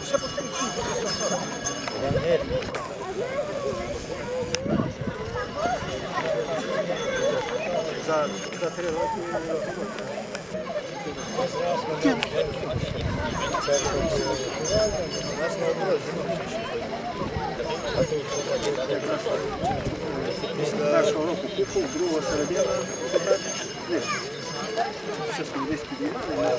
За 3 роки. Нас не одразу. Після першого року купу, другого середина, ні. Щось там десь підіймали.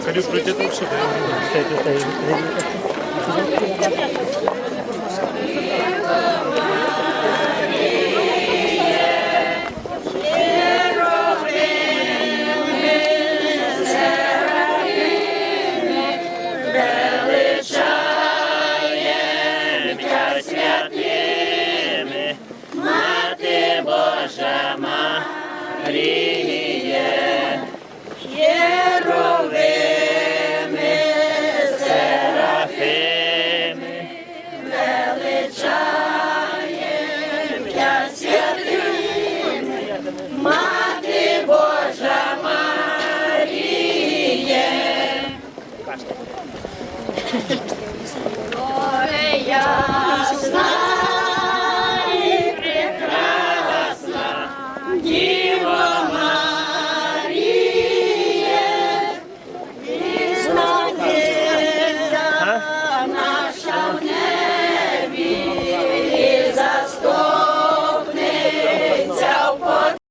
Хочу прийти тут сюди. Мати Божа Маріє, Єровими, Серафими, величаєм я святими, Мати Божа Маріє. Горе ясна,